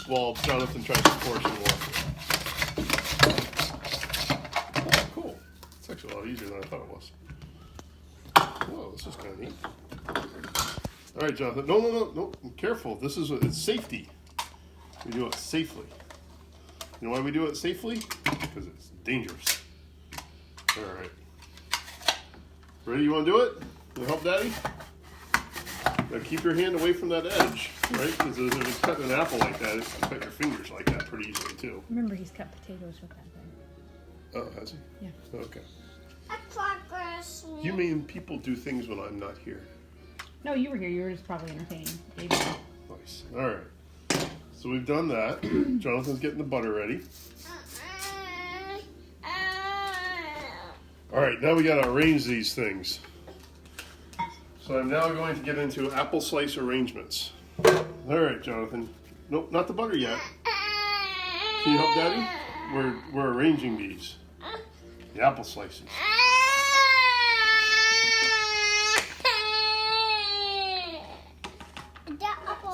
while Jonathan tries to portion one. Cool. It's actually a lot easier than I thought it was. Oh, this is kind of neat. All right, Jonathan. No. Careful. It's safety. We do it safely. You know why we do it safely? Because it's dangerous. All right. Ready? You want to do it? You help Daddy? Now keep your hand away from that edge, right? Because if it's cutting an apple like that, it can cut your fingers like that pretty easily too. Remember, he's cut potatoes with that thing. Oh, has he? Yeah. Okay. You mean people do things when I'm not here? No, you were here. You were just probably entertaining David. Nice. All right. So we've done that. Jonathan's getting the butter ready. All right, now we got to arrange these things. So I'm now going to get into apple slice arrangements. All right, Jonathan. Nope, not the butter yet. Can you help Daddy? We're arranging these. The apple slices.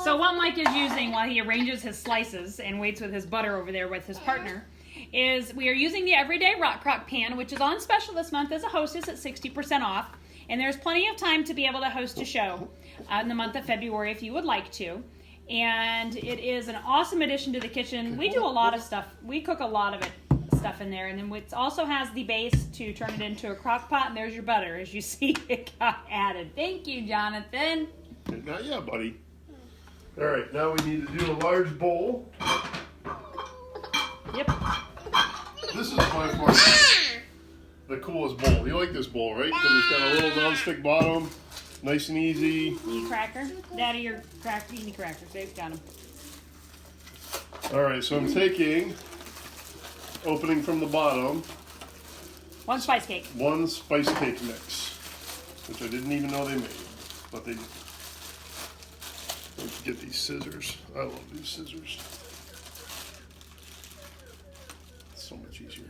So what Mike is using while he arranges his slices and waits with his butter over there with his partner is we are using the Everyday Rock Crock Pan, which is on special this month as a hostess at 60% off. And there's plenty of time to be able to host a show in the month of February if you would like to. And it is an awesome addition to the kitchen. We do a lot of stuff. We cook a lot of stuff in there. And then it also has the base to turn it into a crock pot. And there's your butter. As you see, it got added. Thank you, Jonathan. Not yet, buddy. All right, now we need to do a large bowl. Yep. This is by far the coolest bowl. You like this bowl, right? Because it's got a little non-stick bottom, nice and easy. Need a cracker? Daddy, your cracker. You need crackers. Dave's got them. All right, so I'm taking, opening from the bottom, One spice cake. one spice cake mix, which I didn't even know they made, but they did. Let's get these scissors. I love these scissors. It's so much easier.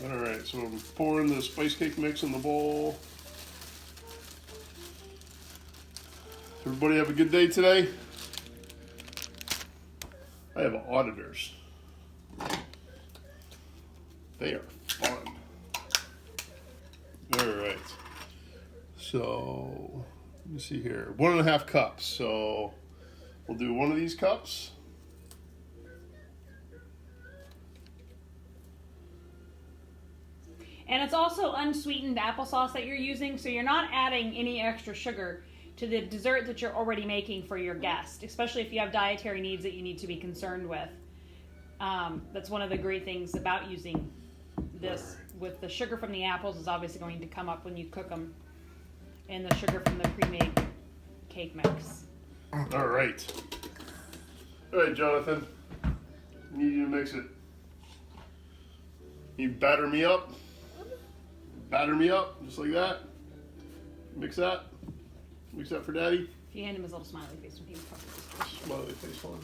All right, so I'm pouring the spice cake mix in the bowl. Everybody have a good day today? I have auditors. They are fun. All right. So, let me see here. 1.5 cups. So, we'll do one of these cups. And it's also unsweetened applesauce that you're using, so you're not adding any extra sugar to the dessert that you're already making for your guest, especially if you have dietary needs that you need to be concerned with. That's one of the great things about using this. With the sugar from the apples is obviously going to come up when you cook them, and the sugar from the pre-made cake mix. All right. All right, Jonathan. I need you to mix it. You batter me up. Batter me up, just like that. Mix that. Mix that for Daddy. If you hand him his little smiley face, he was probably just Smiley face one.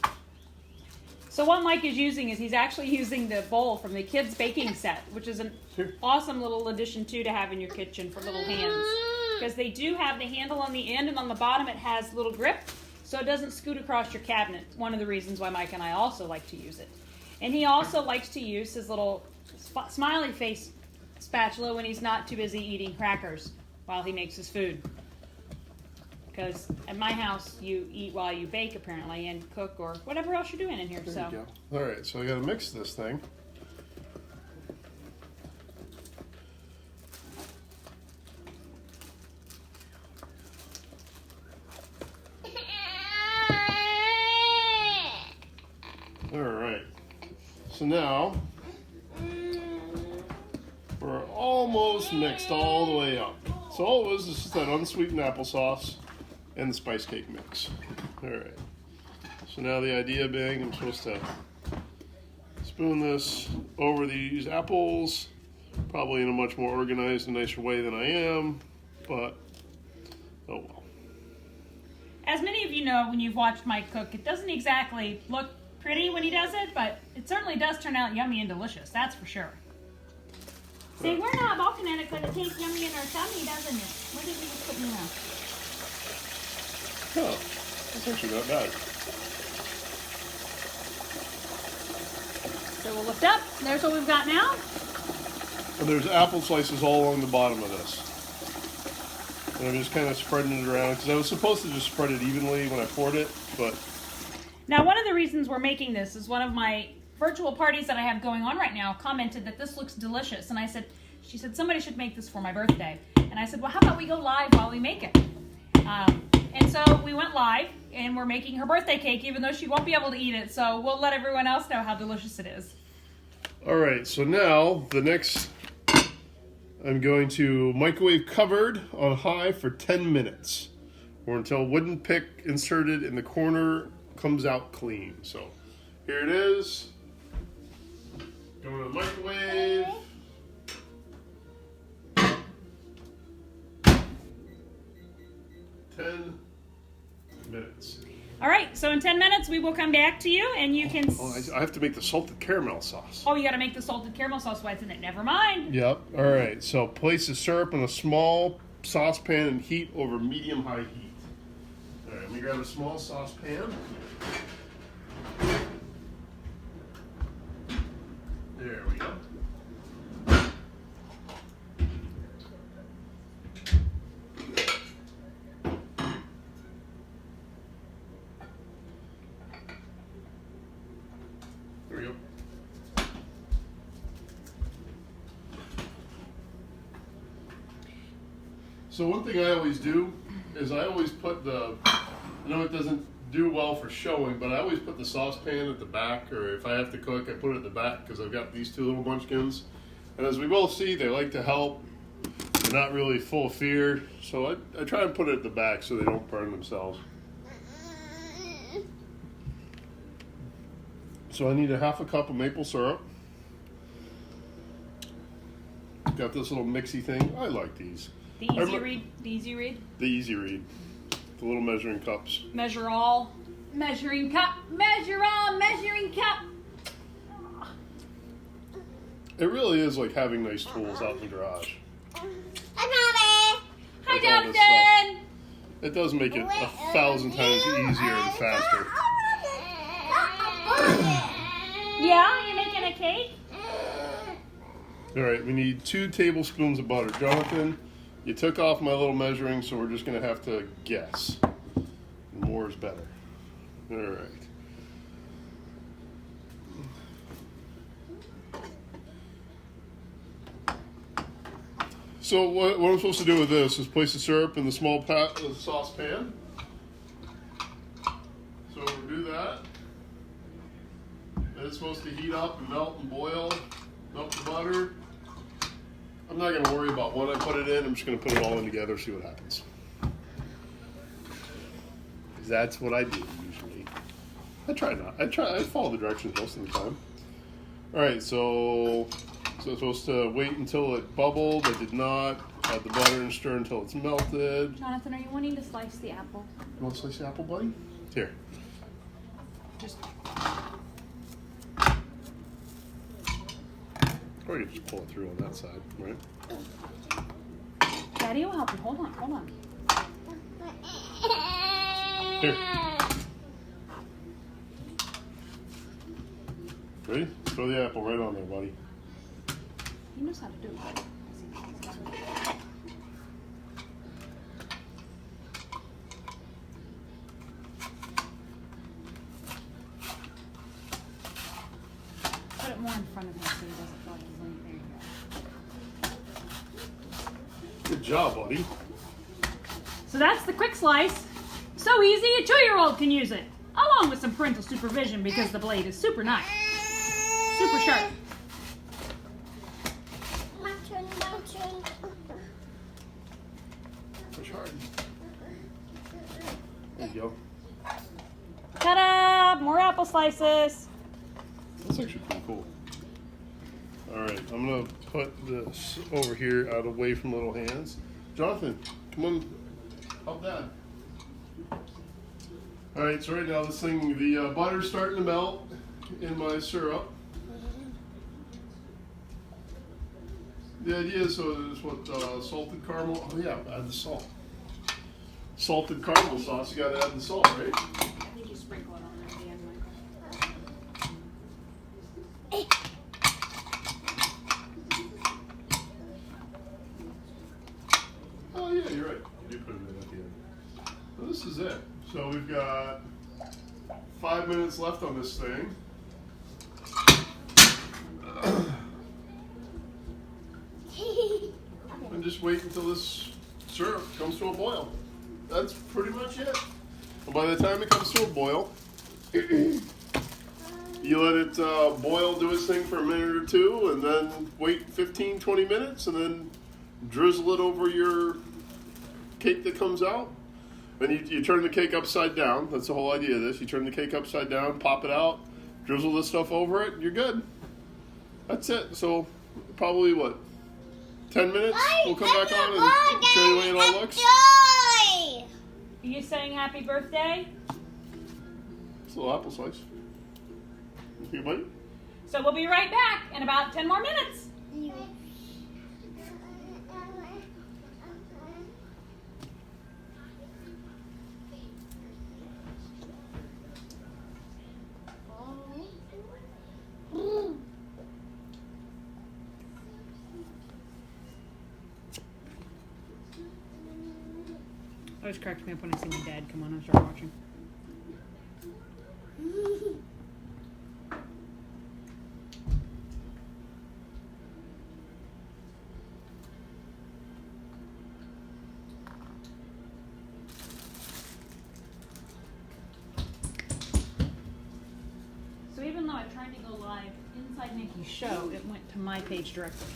So what Mike is using is he's actually using the bowl from the kids' baking set, which is an awesome little addition too to have in your kitchen for little hands. Because they do have the handle on the end, and on the bottom it has little grip, so it doesn't scoot across your cabinet. One of the reasons why Mike and I also like to use it. And he also likes to use his little smiley face spatula when he's not too busy eating crackers while he makes his food. Because at my house, you eat while you bake, apparently, and cook or whatever else you're doing in here. There you go. All right, so I got to mix this thing. All right. So now we're almost mixed all the way up. So all it was is just that unsweetened applesauce and the spice cake mix. All right. So now the idea being I'm supposed to spoon this over these apples, probably in a much more organized and nicer way than I am, but oh well. As many of you know, when you've watched Mike cook, it doesn't exactly look pretty when he does it, but it certainly does turn out yummy and delicious, that's for sure. See, we're not balking at it because it tastes yummy in our tummy, doesn't it? What did we just put in your mouth? Oh, that's actually not bad. So we'll lift up. There's what we've got now. And there's apple slices all along the bottom of this. And I'm just kind of spreading it around because I was supposed to just spread it evenly when I poured it, but Now, one of the reasons we're making this is one of my virtual parties that I have going on right now commented that this looks delicious. And she said, somebody should make this for my birthday. And I said, well, how about we go live while we make it? And so we went live, and we're making her birthday cake, even though she won't be able to eat it. So we'll let everyone else know how delicious it is. all right, so now the next, I'm going to microwave covered on high for 10 minutes or until wooden pick inserted in the corner comes out clean. So here it is. Going to the microwave. Minutes. All right, so in 10 minutes, we will come back to you, and you can... Oh, I have to make the salted caramel sauce. Oh, you got to make the salted caramel sauce while it's in it. Never mind. Yep. All right. So place the syrup in a small saucepan and heat over medium-high heat. All right. Let me grab a small saucepan. There we go. There we go. So one thing I always do is I always put I know it doesn't do well for showing, but I always put the saucepan at the back, or if I have to cook, I put it at the back because I've got these two little munchkins. And as we both see, they like to help. They're not really full of fear, so I try and put it at the back so they don't burn themselves. So I need a half a cup of maple syrup. Got this little mixy thing. I like these. The easy read. The easy read. The easy read. The little measuring cups. Measure all. Measuring cup. Measure all. Measuring cup. It really is like having nice tools out in the garage. Hi, With all this Jonathan. It does make it 1,000 times easier and faster. Yeah, you're making a cake? All right, we need 2 tablespoons of butter. Jonathan, you took off my little measuring, so we're just going to have to guess. More is better. All right. So what I'm supposed to do with this is place the syrup in the small saucepan. So we'll do that. And it's supposed to heat up and melt and boil, melt the butter. I'm not going to worry about when I put it in. I'm just going to put it all in together, see what happens. Because that's what I do usually. I follow the directions most of the time. All right, so I'm supposed to wait until it bubbled. I did not. Add the butter and stir until it's melted. Jonathan, are you wanting to slice the apple? You want to slice the apple, buddy? Here. Just... Or you just pull it through on that side, right? Daddy will help you. Hold on. Here. Ready? Throw the apple right on there, buddy. He knows how to do it. Put it more in front of him so he doesn't fall in. There you go. Good job, buddy. So that's the quick slice. So easy, a 2-year-old can use it. Along with some parental supervision because the blade is super nice. Super sharp. Push hard. There you go. Ta-da! More apple slices. That's actually pretty cool. Alright, I'm going to put this over here out away from little hands. Jonathan, come on. Help Dad. Alright, so right now this thing, the butter's starting to melt in my syrup. The idea is so it's what salted caramel. Oh yeah, add the salt. Salted caramel sauce. You got to add the salt, right? I think you sprinkle it on there at the end, Michael. is it. So we've got 5 minutes left on this thing. And just wait until this syrup comes to a boil. That's pretty much it. And by the time it comes to a boil, you let it boil, do its thing for a minute or two, and then wait 15, 20 minutes, and then drizzle it over your cake that comes out. Then you turn the cake upside down. That's the whole idea of this. You turn the cake upside down, pop it out, drizzle this stuff over it, and you're good. That's it. So probably, what, 10 minutes? We'll come back on and show you the way it all looks. Are you saying happy birthday? It's a little apple slice. You think about it? So we'll be right back in about 10 more minutes. Always cracks me up when I see my dad come on and start watching. So even though I tried to go live inside Nikki's show, it went to my page directly.